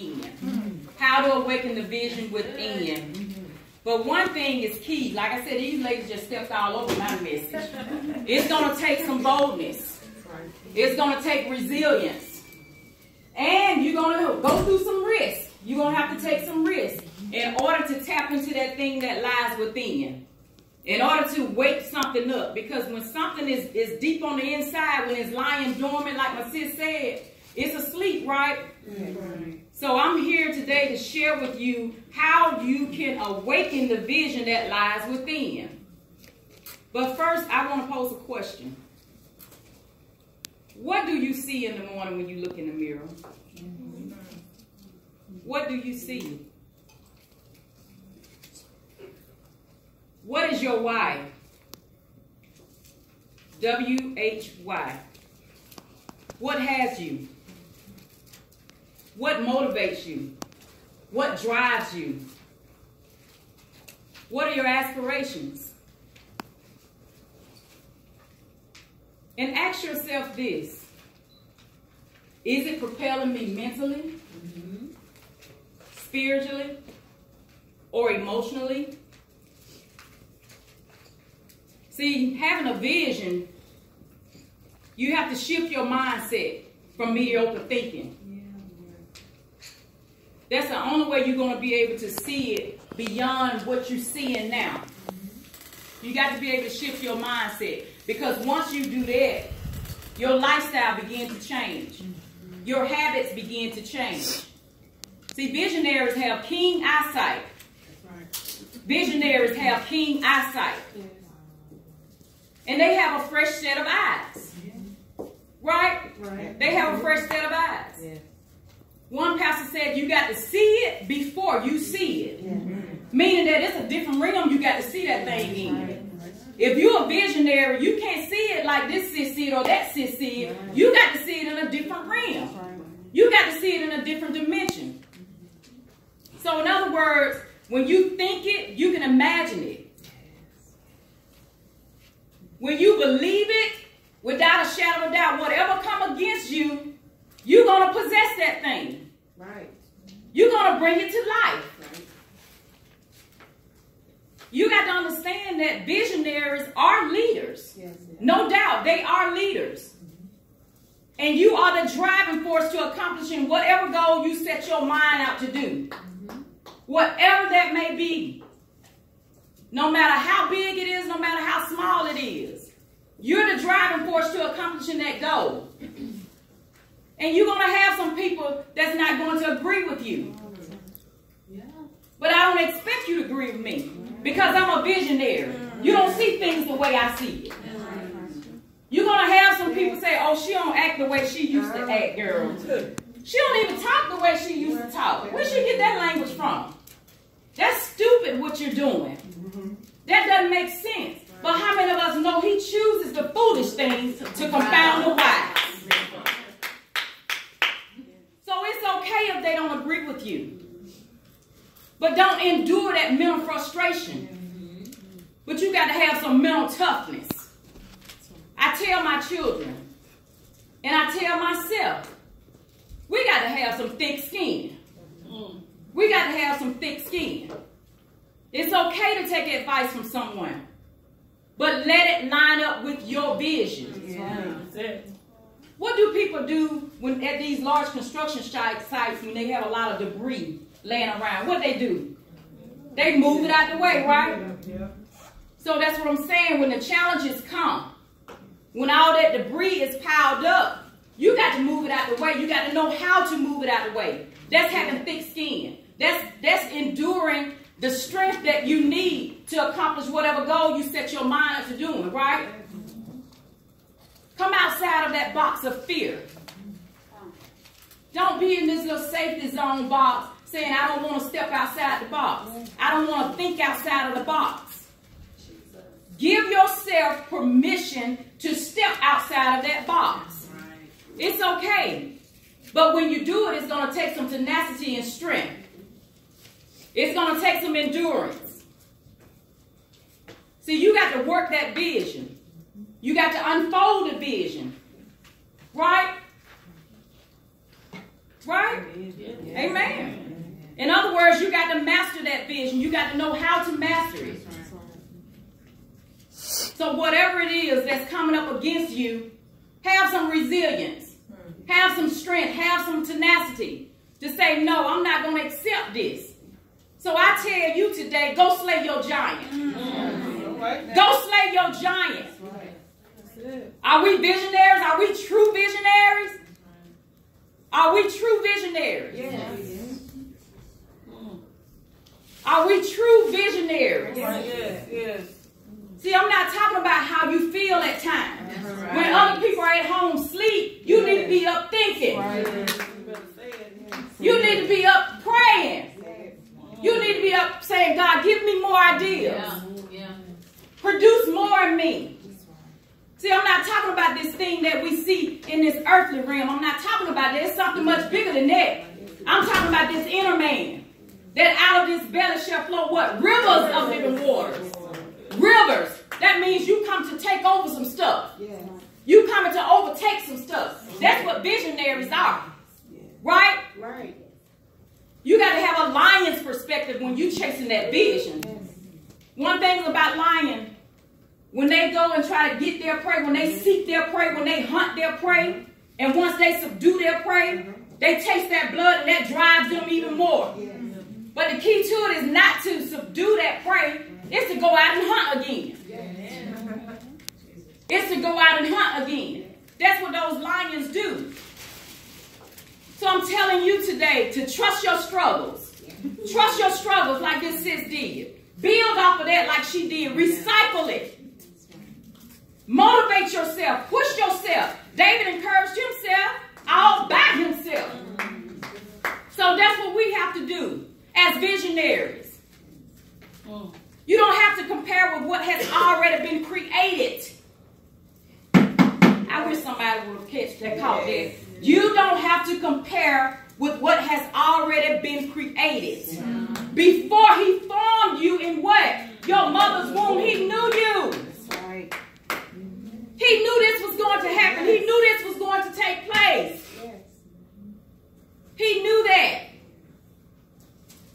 within. How to awaken the vision within. But one thing is key. Like I said, these ladies just stepped all over my message. It's going to take some boldness. It's going to take resilience. And you're going to go through some risk. You're going to have to take some risk in order to tap into that thing that lies within. In order to wake something up. Because when something is deep on the inside, when it's lying dormant, like my sis said, it's asleep, right? So I'm here today to share with you how you can awaken the vision that lies within. But first, I want to pose a question. What do you see in the morning when you look in the mirror? What do you see? What is your why? W-H-Y. What has you? What motivates you? What drives you? What are your aspirations? And ask yourself this. Is it propelling me mentally, spiritually, or emotionally? See, having a vision, you have to shift your mindset from mediocre thinking. That's the only way you're going to be able to see it beyond what you're seeing now. You got to be able to shift your mindset. Because once you do that, your lifestyle begins to change. Your habits begin to change. See, visionaries have keen eyesight. Visionaries have keen eyesight. And they have a fresh set of eyes. Right? They have a fresh set of eyes. One pastor said you got to see it before you see it. Meaning that it's a different realm you got to see that thing in. If you're a visionary, you can't see it like this sis see it or that sis see it. You got to see it in a different realm. You got to see it in a different dimension. So in other words, when you think it, you can imagine it. When you believe it, without a shadow of doubt, whatever come against you, you're going to possess that thing. You're going to bring it to life. You got to understand that visionaries are leaders. No doubt, they are leaders. And you are the driving force to accomplishing whatever goal you set your mind out to do. Whatever that may be. No matter how big it is, no matter how small it is. You're the driving force to accomplishing that goal. And you're going to have some people that's not going to agree with you. But I don't expect you to agree with me. Because I'm a visionary. You don't see things the way I see it. You're going to have some people say, oh, she don't act the way she used to act, girl. She don't even talk the way she used to talk. Where'd she get that language from? That's stupid what you're doing. That doesn't make sense. But how many of us know he chooses the foolish things to confound the wise? So it's okay if they don't agree with you. But don't endure that mental frustration. But you got to have some mental toughness. I tell my children, and I tell myself, we got to have some thick skin. We got to have some thick skin. It's okay to take advice from someone, but let it line up with your vision. What do people do when at these large construction sites when they have a lot of debris laying around? What do? They move it out the way, right? So that's what I'm saying. When the challenges come, when all that debris is piled up, you got to move it out the way. You got to know how to move it out the way. That's having thick skin. That's enduring the strength that you need to accomplish whatever goal you set your mind up to doing, right? Come outside of that box of fear. Don't be in this little safety zone box saying, I don't want to step outside the box. I don't want to think outside of the box. Give yourself permission to step outside of that box. It's okay. But when you do it, it's going to take some tenacity and strength. It's going to take some endurance. See, you got to work that vision. You got to unfold the vision. Right? Right? Amen. words, you got to master that vision. You got to know how to master it. So whatever it is that's coming up against you, have some resilience. Have some strength. Have some tenacity to say, no, I'm not going to accept this. So I tell you today, go slay your giant. Go slay your giant. Are we visionaries? Are we true visionaries? Are we true visionaries? Yes. Are we true visionaries? Yes. Yes. See, I'm not talking about how you feel at times. Right. When other people are at home sleep, you need to be up thinking. Right. You need to be up praying. You need to be up saying, God, give me more ideas. Produce more in me. See, I'm not talking about this thing that we see in this earthly realm. I'm not talking about that. It's something much bigger than that. I'm talking about this inner man. That out of this belly shall flow what? Rivers of living waters. Rivers. That means you come to take over some stuff. You coming to overtake some stuff. That's what visionaries are. Right? Right. You got to have a lion's perspective when you chasing that vision. One thing about lion, when they go and try to get their prey, when they seek their prey, when they hunt their prey, and once they subdue their prey, they taste that blood and that drives them even more. But the key to it is not to subdue that prey. It's to go out and hunt again. It's to go out and hunt again. That's what those lions do. So I'm telling you today to trust your struggles. Trust your struggles like this sis did. Build off of that like she did. Recycle it. Motivate yourself. Push yourself. David encouraged himself all by himself. So that's what we have to do as visionaries. You don't have to compare with what has already been created. I wish somebody would have caught that. You don't have to compare with what has already been created. Before he formed you in what? Your mother's womb, he knew you. That's right. He knew this was going to happen. He knew this was going to take place. He knew that.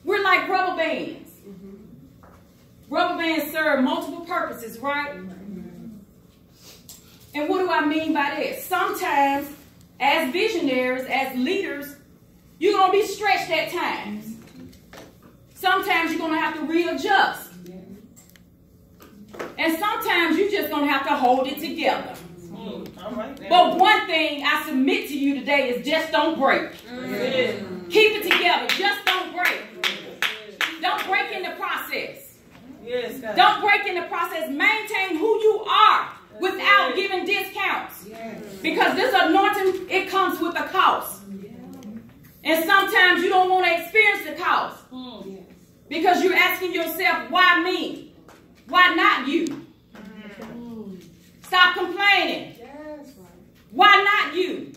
We're like rubber bands. Rubber bands serve multiple purposes, right? And what do I mean by that? Sometimes, as visionaries, as leaders, you're going to be stretched at times. Sometimes you're going to have to readjust. And sometimes you're just going to have to hold it together. But one thing I submit to you today is just don't break. Keep it together. Just don't break. Don't break in the process. Don't break in the process. Maintain who you are without giving discounts. Because this anointing, it comes with a cost. And sometimes you don't want to experience the cost. Because you're asking yourself, why me? Why not you? Stop complaining. Why not you?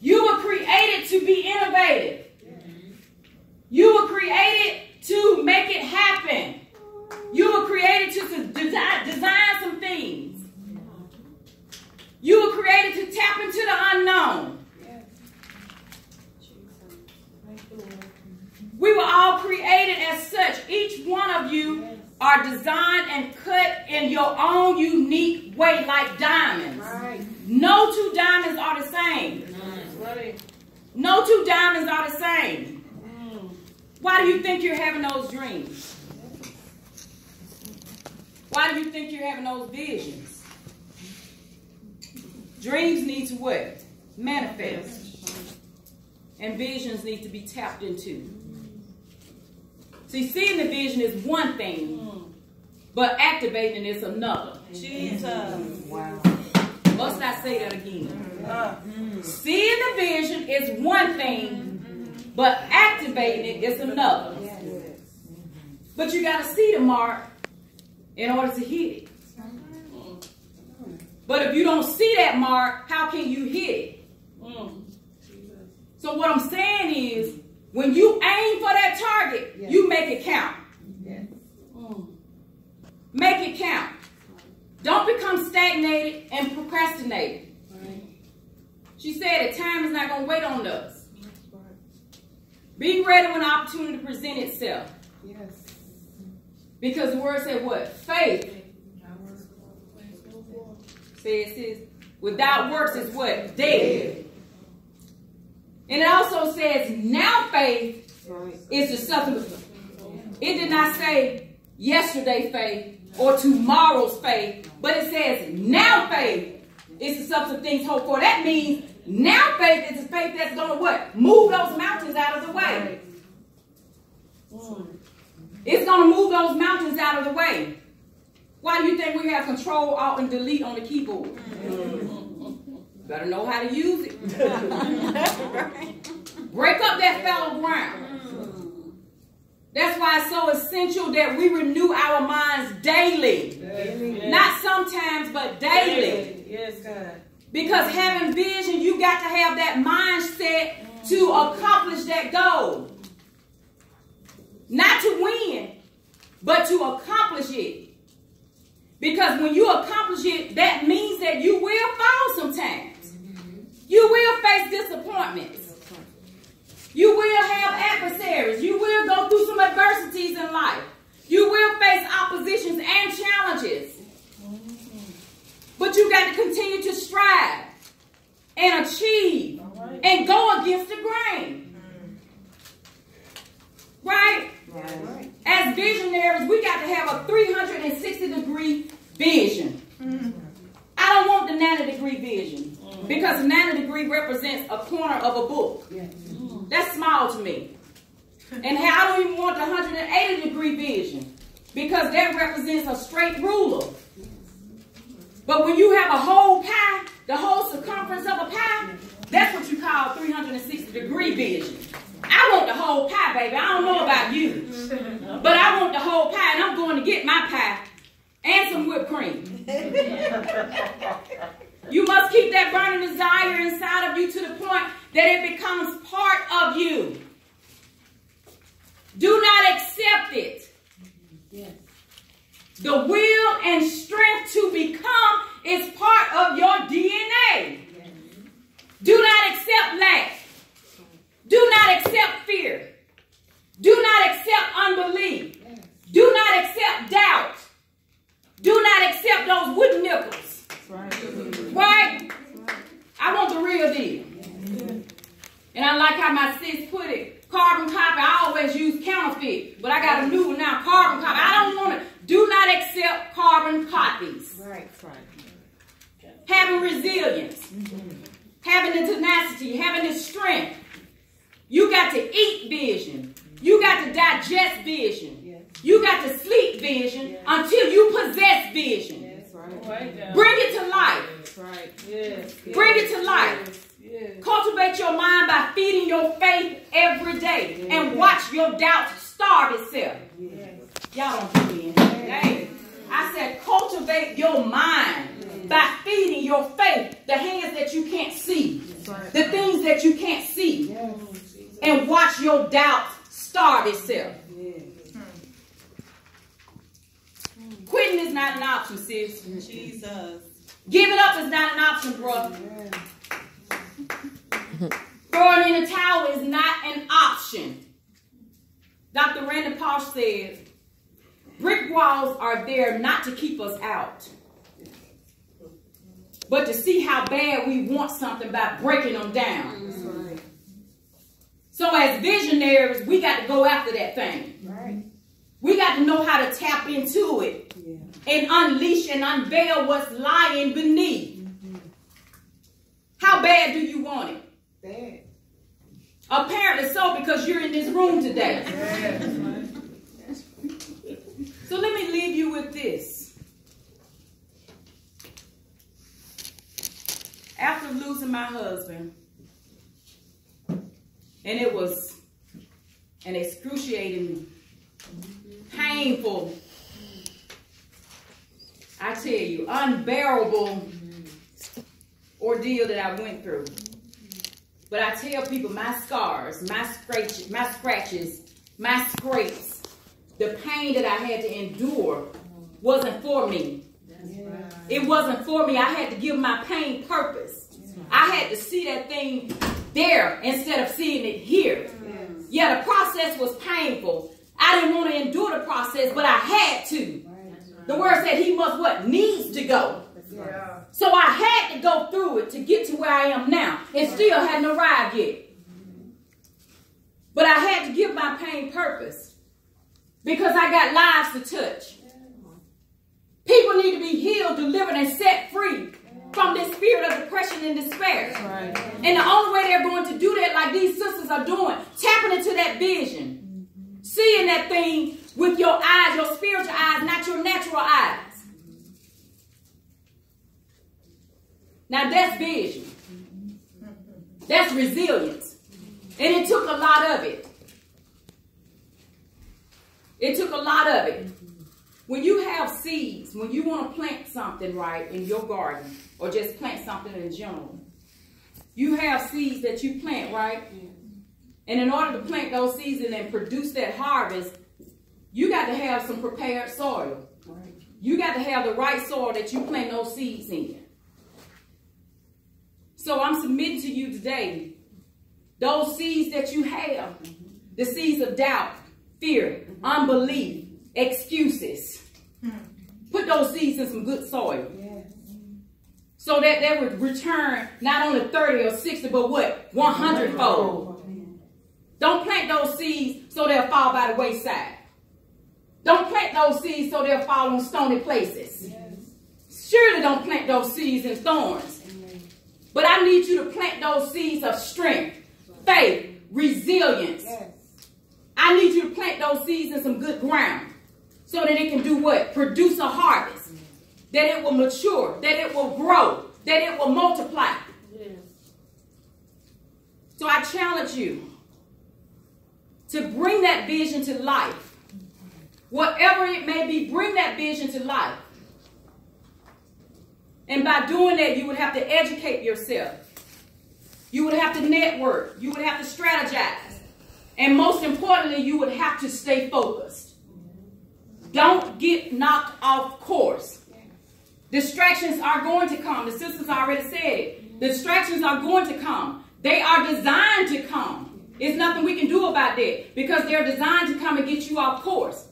You were created to be innovative. You were created to make it happen. You were created to design some things. You were created to tap into the unknown. We were all created as such. Each one of you are designed and cut in your own unique way like diamonds. No two diamonds are the same. No two diamonds are the same. Why do you think you're having those dreams? Why do you think you're having those visions? Dreams need to what? Manifest. And visions need to be tapped into. See, seeing the vision is one thing, but activating it is another. Jesus. Wow. Must I say that again? Seeing the vision is one thing, but activating it is another. But you got to see the mark in order to hit it. But if you don't see that mark, how can you hit it? So what I'm saying is, when you aim for that target, you make it count. Make it count. Don't become stagnated and procrastinated. She said that time is not going to wait on us. Be ready when the opportunity presents itself. Yes. Because the word said what? Faith. Says without works is what? Dead. And it also says now faith is the substance. It did not say yesterday faith or tomorrow's faith, but it says now faith is the substance of things hoped for. That means now faith is the faith that's going to what? Move those mountains out of the way. It's going to move those mountains out of the way. Why do you think we have Control, Alt, and Delete on the keyboard? Better know how to use it. Break up that fallow ground. That's why it's so essential that we renew our minds daily. Not sometimes, but daily. Yes, God. Because having vision, you got to have that mindset to accomplish that goal. Not to win, but to accomplish it. Because when you accomplish it, that means that you will fall sometimes. You will face disappointments. You will have adversaries. You will go through some adversities in life. You will face oppositions and challenges. But you got to continue to strive and achieve and go against the grain. Right? As visionaries, we got to have a 360-degree vision. I don't want the 90-degree vision because the 90-degree represents a corner of a book. That's small to me. And I don't even want the 180-degree vision because that represents a straight ruler. But when you have a whole pie, the whole circumference of a pie, that's what you call 360-degree vision. I want the whole pie, baby. I don't know about you. But I want the whole pie, and I'm going to get my pie and some whipped cream. You must keep that burning desire inside of you to the point that it becomes part of you. Do not accept it. Yes. The will and strength to become is part of your DNA. Yes. Do not accept lack. Do not accept fear. Do not accept unbelief. Yes. Do not accept doubt. Do not accept those wooden nickels. Right? I want the real deal. And I like how my sis put it. Carbon copy, I always use counterfeit. But I got a new one now, carbon copy. I don't want to. Do not accept carbon copies. Right. Having resilience. Having the tenacity. Having the strength. You got to eat vision. You got to digest vision. Yes. You got to sleep vision until you possess vision. Yes, right. Bring it to life. That's right. Yes. Bring it to life. Yes. Cultivate your mind by feeding your faith every day. Yes. And watch your doubts starve itself. Yes. Y'all don't do me. Hey, I said cultivate your mind by feeding your faith. The hands that you can't see. The things that you can't see. Yes. And watch your doubts starve itself. Yes. Quitting is not an option, sis. Jesus. Giving up is not an option, brother. Throwing in the towel is not an option. Dr. Randy Pausch says, brick walls are there not to keep us out, but to see how bad we want something by breaking them down. So as visionaries, we got to go after that thing. Right. We got to know how to tap into it and unleash and unveil what's lying beneath. How bad do you want it? Bad. Apparently so, because you're in this room today. So let me leave you with this. After losing my husband, and it was an excruciating, painful, I tell you, unbearable ordeal that I went through. But I tell people my scars, my scratches, my scrapes, the pain that I had to endure wasn't for me. It wasn't for me. I had to give my pain purpose. I had to see that thing there instead of seeing it here. Yeah, the process was painful. I didn't want to endure the process, but I had to. The word said he must what? Needs to go. Yeah. So I had to go through it to get to where I am now. And still hadn't arrived yet. But I had to give my pain purpose. Because I got lives to touch. People need to be healed, delivered, and set free from this spirit of depression and despair. Right. And the only way they're going to do that, like these sisters are doing, tapping into that vision. Seeing that thing with your eyes, your spiritual eyes, not your natural eyes. Now that's vision. That's resilience. And it took a lot of it. It took a lot of it. When you have seeds, when you want to plant something right in your garden, or just plant something in general, you have seeds that you plant, right? And in order to plant those seeds and then produce that harvest, you got to have some prepared soil. You got to have the right soil that you plant those seeds in. So I'm submitting to you today, those seeds that you have, the seeds of doubt, fear, unbelief, excuses. Put those seeds in some good soil. So that they would return not only 30 or 60, but what? 100-fold. Don't plant those seeds so they'll fall by the wayside. Don't plant those seeds so they'll fall on stony places. Surely don't plant those seeds in thorns. But I need you to plant those seeds of strength, faith, resilience. I need you to plant those seeds in some good ground so that it can do what? Produce a harvest. That it will mature, that it will grow, that it will multiply. So I challenge you to bring that vision to life. Whatever it may be, bring that vision to life. And by doing that, you would have to educate yourself. You would have to network. You would have to strategize. And most importantly, you would have to stay focused. Don't get knocked off course. Distractions are going to come. The sisters already said it. Distractions are going to come. They are designed to come. There's nothing we can do about that because they're designed to come and get you off course.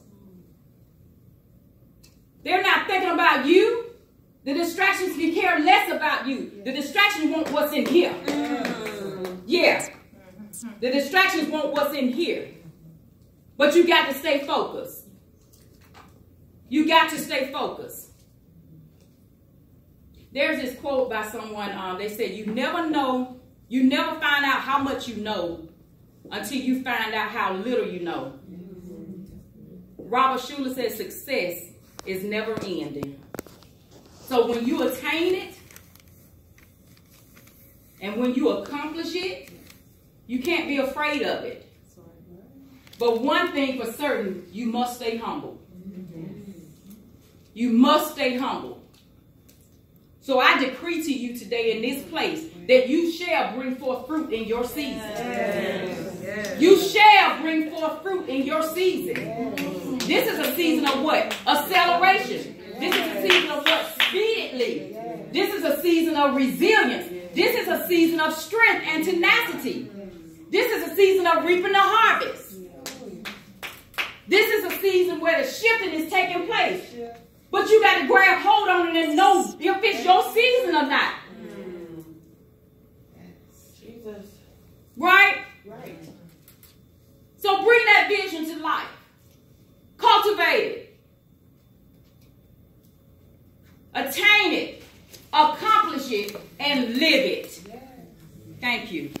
They're not thinking about you. The distractions can care less about you. The distractions want what's in here. Yeah. The distractions want what's in here. But you got to stay focused. You got to stay focused. There's this quote by someone, they said, you never find out how much you know until you find out how little you know. Robert Schuller says success is never ending. So when you attain it, and when you accomplish it, you can't be afraid of it. But one thing for certain, you must stay humble. You must stay humble. So I decree to you today in this place that you shall bring forth fruit in your season. Yes. You shall bring forth fruit in your season. Yes. This is a season of what? Acceleration. This is a season of what? Speedily. This is a season of resilience. This is a season of strength and tenacity. This is a season of reaping the harvest. This is a season where the shifting is taking place. But you got to grab hold on it and know if it's your season or not. Jesus. Right? Right. So bring that vision to life. Cultivate it. Attain it. Accomplish it. And live it. Thank you.